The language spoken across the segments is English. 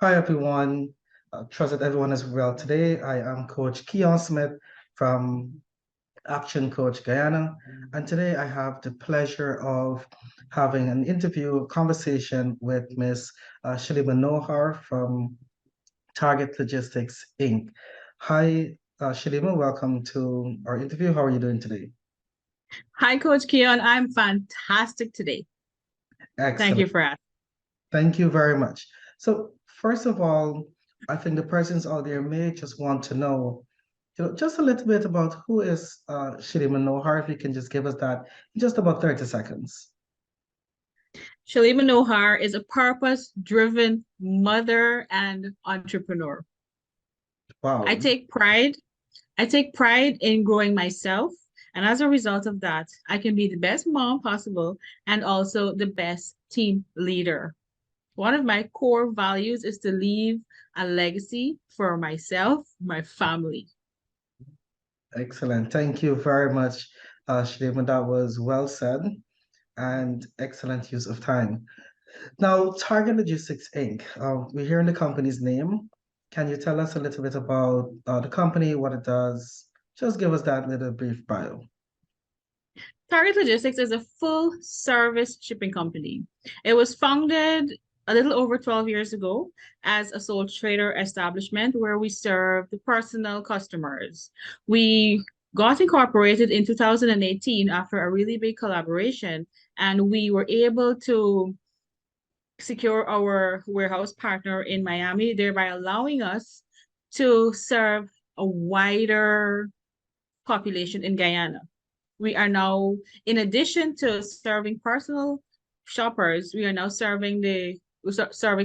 Hi, everyone. Trust that everyone is well today. I am Coach Keon Smith from Action Coach Guyana. And today I have the pleasure of having an interview, conversation with Miss Shalima Nohar from Target Logistics, Inc. Hi, Shalima. Welcome to our interview. How are you doing today? Hi, Coach Keon. I'm fantastic today. Thank Excellent. you for asking. Thank you very much. So, first of all, I think the persons out there may just want to know, just a little bit about who is Shirima Nohar, if you can just give us that in just about 30 seconds. Shalima Nohar is a purpose-driven mother and entrepreneur. I Wow, take pride. I take pride in growing myself, and as a result of that, I can be the best mom possible and also the best team leader. One of my core values is to leave a legacy for myself, my family. excellent. Thank you very much, Shirima. That was well said and excellent use of time. Now, Target Logistics Inc., we're hearing the company's name. Can you tell us a little bit about the company, what it does? Just give us that little brief bio. Target Logistics is a full service shipping company. It was founded a little over 12 years ago as a sole trader establishment where we serve the personal customers. We got incorporated in 2018 after a really big collaboration, and we were able to secure our warehouse partner in Miami, thereby allowing us to serve a wider population in Guyana. We are now, in addition to serving personal shoppers, we are now serving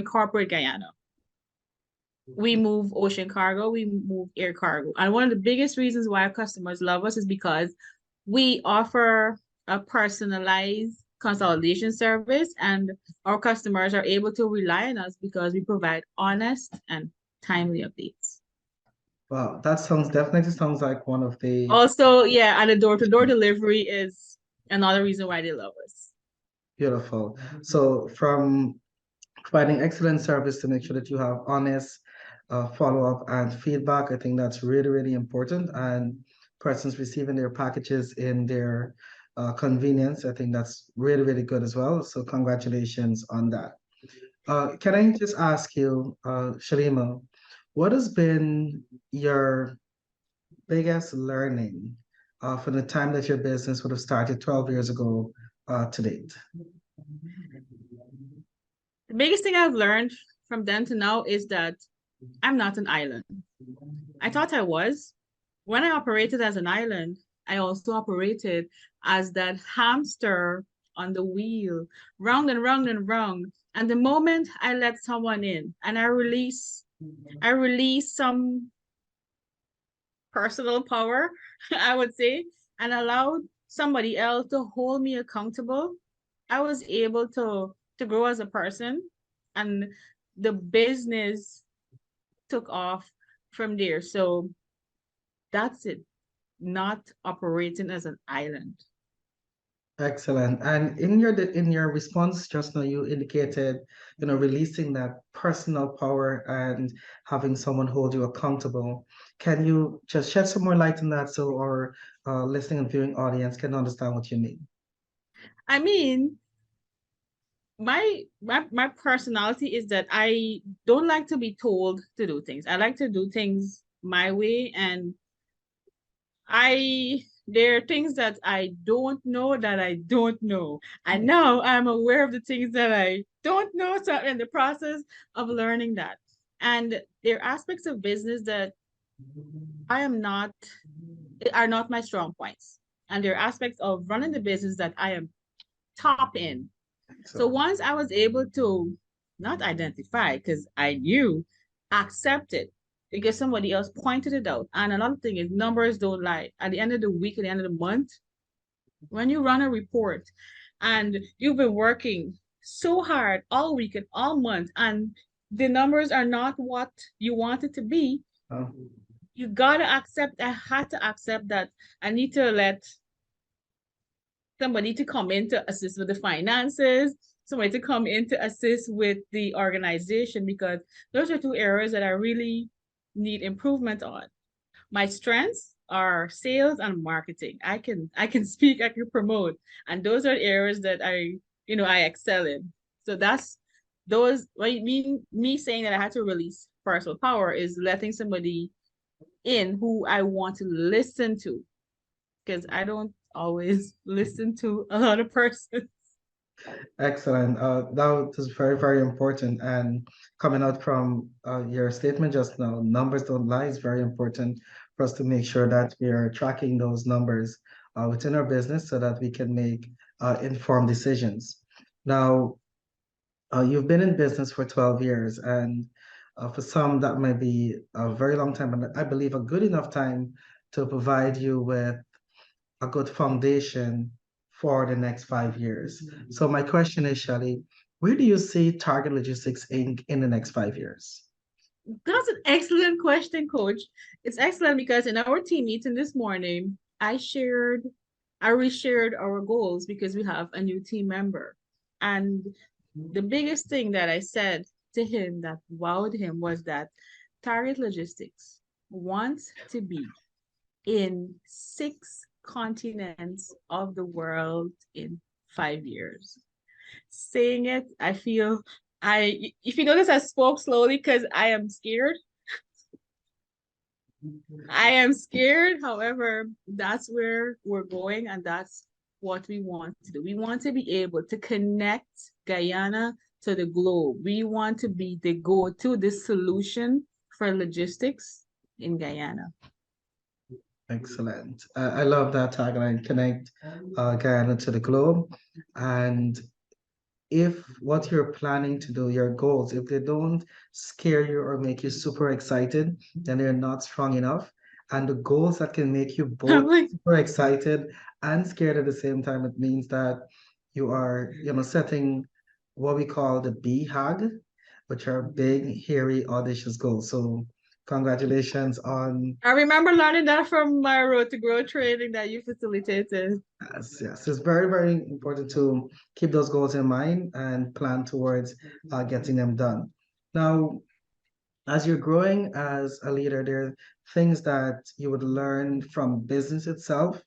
corporate Guyana. We move ocean cargo, we move air cargo. And one of the biggest reasons why our customers love us is because we offer a personalized consolidation service, and our customers are able to rely on us because we provide honest and timely updates. Wow, that sounds definitely sounds like one of the Also, yeah, and the door-to-door delivery is another reason why they love us. beautiful. So from providing excellent service to make sure that you have honest follow-up and feedback, I think that's really, really important. And persons receiving their packages in their convenience, I think that's really, really good as well. So congratulations on that. Can I just ask you, Shalima, what has been your biggest learning from the time that your business would have started 12 years ago to date? The biggest thing I've learned from then to now is that I'm not an island. I thought I was. When I operated as an island, I also operated as that hamster on the wheel, round and round and round. And the moment I let someone in and I release some personal power, I would say, and allowed somebody else to hold me accountable, I was able to grow as a person, and the business took off from there. So that's it. Not operating as an island. Excellent. And in your response just now, you indicated, releasing that personal power and having someone hold you accountable. Can you just shed some more light on that so our listening and viewing audience can understand what you mean? I mean, my personality is that I don't like to be told to do things. I like to do things my way, and there are things that I don't know that I don't know. And now I'm aware of the things that I don't know. So I'm in the process of learning that. And there are aspects of business that I am not are not my strong points. And there are aspects of running the business that I am top in. So So, once I was able to not identify, because I knew, accept it because somebody else pointed it out. And another thing is numbers don't lie. At the end of the week, at the end of the month, when you run a report and you've been working so hard all week and all month, and the numbers are not what you want it to be, uh, you gotta accept. I had to accept that I need to let somebody to come in to assist with the finances, somebody to come in to assist with the organization because those are two areas that I really need improvement on. My strengths are sales and marketing. I can speak, I can promote, and those are areas that I excel in. So that's those what you mean me saying that I had to release personal power is letting somebody in who I want to listen to because I don't always listen to a lot of persons. Excellent. That was very, very important. And coming out from your statement just now, numbers don't lie is very important for us to make sure that we are tracking those numbers within our business so that we can make informed decisions. Now, you've been in business for 12 years, and for some, that might be a very long time, and I believe a good enough time to provide you with a good foundation for the next 5 years. So my question is, Shelly, where do you see Target Logistics Inc. in the next 5 years? That's an excellent question, Coach. It's excellent because in our team meeting this morning, I reshared our goals because we have a new team member. And the biggest thing that I said to him that wowed him was that Target Logistics wants to be in 6 continents of the world in 5 years. Saying it, I feel if you notice, I spoke slowly because I am scared. I am scared. However, that's where we're going, and that's what we want to do. We want to be able to connect Guyana to the globe. We want to be the go-to, the solution for logistics in Guyana. Excellent. I love that tagline, connect Guyana to the globe. And if what you're planning to do, your goals, if they don't scare you or make you super excited, then they're not strong enough. And the goals that can make you both I'm like, super excited and scared at the same time, it means that you are, setting what we call the BHAG, which are big, hairy, audacious goals. So congratulations on. I remember learning that from my Road to Grow training that you facilitated. Yes, yes. It's very, very important to keep those goals in mind and plan towards getting them done. Now, as you're growing as a leader, there are things that you would learn from business itself.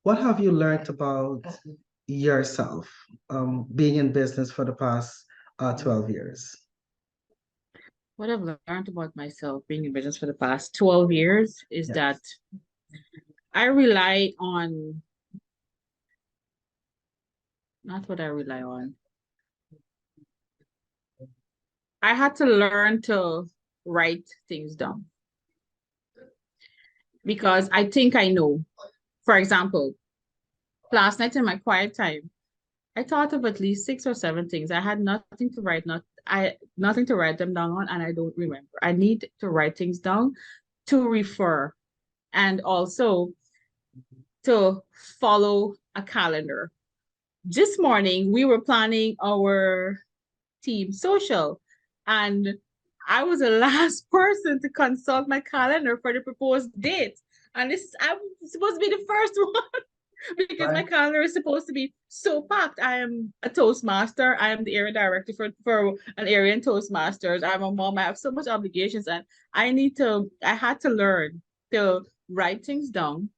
What have you learned about yourself, being in business for the past 12 years? What I've learned about myself being in business for the past 12 years is Yeah. that I rely on, not what I rely on. I had to learn to write things down because I think I know. For example, last night in my quiet time, I thought of at least 6 or 7 things. I had nothing to write them down on, and I don't remember. I need to write things down to refer and also to follow a calendar. This morning we were planning our team social, and I was the last person to consult my calendar for the proposed date. And I'm supposed to be the first one because my Right. calendar is supposed to be so packed. I am a Toastmaster. I am the area director for an area in Toastmasters. I'm a mom. I have so much obligations, and I had to learn to write things down,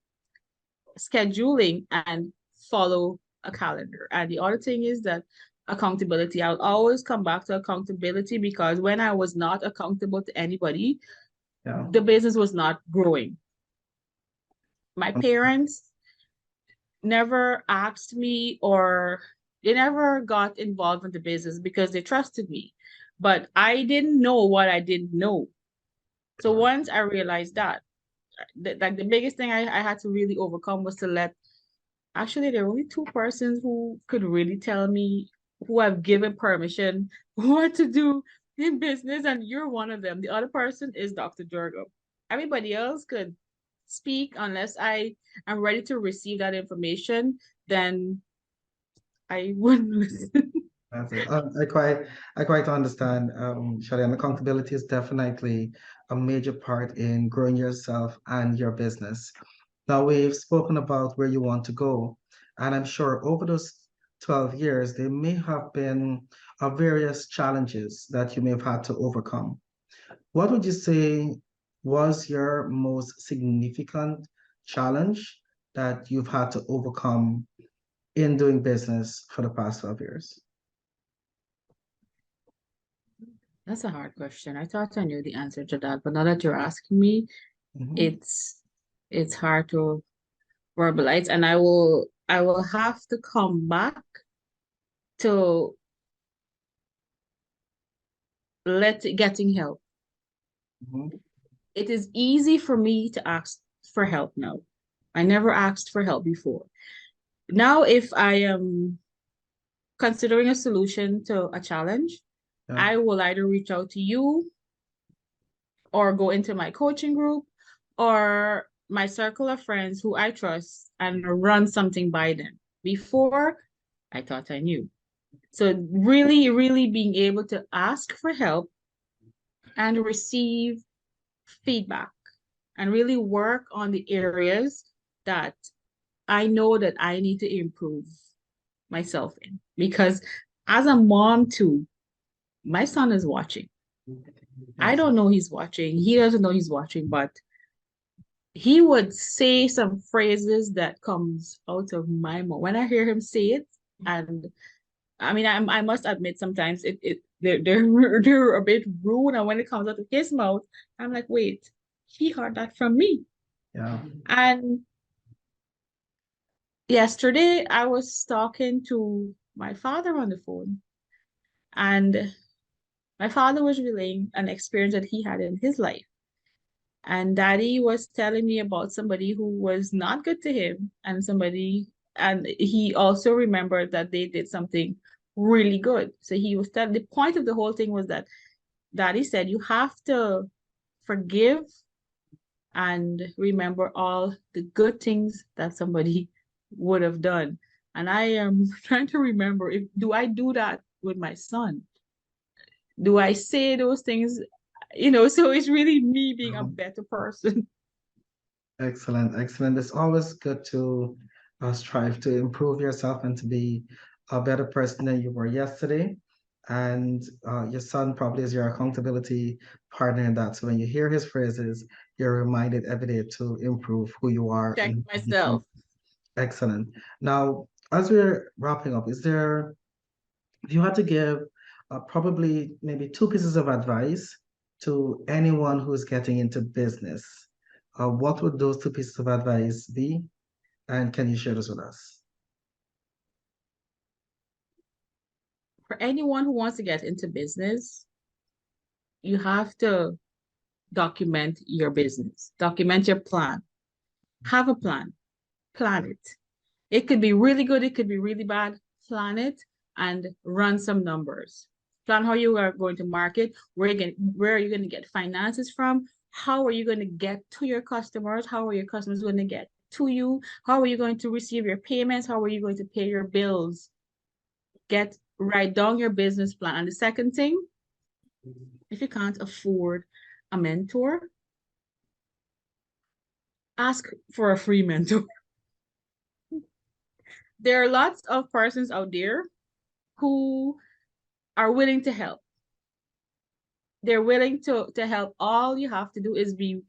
scheduling, and follow a calendar. And the other thing is that accountability. I'll always come back to accountability because when I was not accountable to anybody, Yeah. the business was not growing. My parents never asked me or they never got involved in the business because they trusted me. But I didn't know what I didn't know. So once I realized that, like the biggest thing I had to really overcome was to let actually there were only 2 persons who could really tell me who have given permission what to do in business, and you're one of them. The other person is Dr. Doerga. Everybody else could speak unless I am ready to receive that information, then I wouldn't listen. That's it. I quite understand, Shelley, and accountability is definitely a major part in growing yourself and your business. Now, we've spoken about where you want to go, and I'm sure over those 12 years, there may have been various challenges that you may have had to overcome. What would you say was your most significant challenge that you've had to overcome in doing business for the past 12 years? That's a hard question. I thought I knew the answer to that, but now that you're asking me, Mhm. it's it's hard to verbalize, and I will have to come back to getting help. Mhm. It is easy for me to ask for help now. I never asked for help before. Now, if I am considering a solution to a challenge, Yeah. I will either reach out to you or go into my coaching group or my circle of friends who I trust and run something by them. Before, I thought I knew. So really, really being able to ask for help and receive feedback and really work on the areas that I know that I need to improve myself in. Because as a mom too, my son is watching. I Yes. don't know he's watching. He doesn't know he's watching, but he would say some phrases that comes out of my mouth. When I hear him say it, and I mean, I must admit sometimes they're a bit rude, and when it comes out of his mouth, I'm like, wait, he heard that from me. Yeah. And yesterday, I was talking to my father on the phone, and my father was relaying an experience that he had in his life. And daddy was telling me about somebody who was not good to him, and he also remembered that they did something really good. So he was telling, the point of the whole thing was that daddy said, you have to forgive and remember all the good things that somebody would have done. And I am trying to remember, if do I do that with my son? Do I say those things? So it's really me being a Um, better person. Excellent, excellent. It's always good to strive to improve yourself and to be a better person than you were yesterday. And your son probably is your accountability partner in that. So when you hear his phrases, you're reminded every day to improve who you are Check and become myself. excellent. Now, as we're wrapping up, if you had to give probably maybe two pieces of advice to anyone who's getting into business, what would those two pieces of advice be? And can you share this with us? For anyone who wants to get into business, you have to document your business, document your plan, have a plan it. It could be really good, it could be really bad. Plan it and run some numbers. Plan how you are going to market, where are you going to get finances from? How are you going to get to your customers? How are your customers going to get to you? How are you going to receive your payments? How are you going to pay your bills? Write down your business plan. And the second thing, if you can't afford a mentor, ask for a free mentor. There are lots of persons out there who are willing to help. They're willing to help. All you have to do is be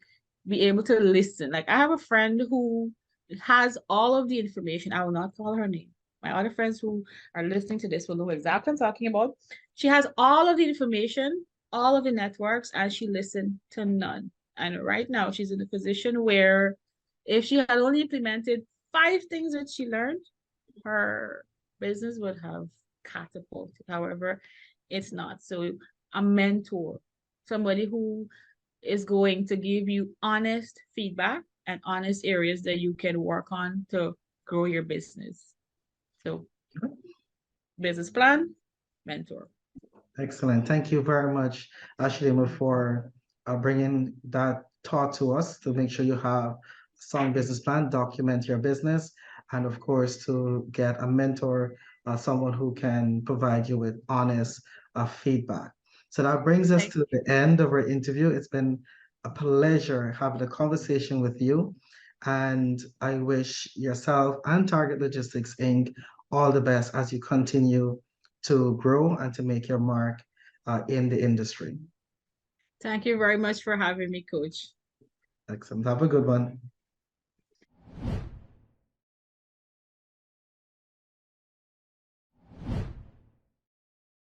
able to listen. Like I have a friend who has all of the information. I will not call her name. My other friends who are listening to this will know exactly what I'm talking about. She has all of the information, all of the networks, and she listened to none. And right now she's in a position where if she had only implemented 5 things that she learned, her business would have catapulted. However, it's not. So a mentor, somebody who is going to give you honest feedback and honest areas that you can work on to grow your business. So business plan, mentor. Excellent. Thank you very much, Shalima, for bringing that thought to us to make sure you have a sound business plan, document your business, and of course, to get a mentor, someone who can provide you with honest feedback. So that brings us Thank to you. the end of our interview. It's been a pleasure having a conversation with you, and I wish yourself and Target Logistics Inc. all the best as you continue to grow and to make your mark in the industry. Thank you very much for having me, Coach. Excellent. Have a good one.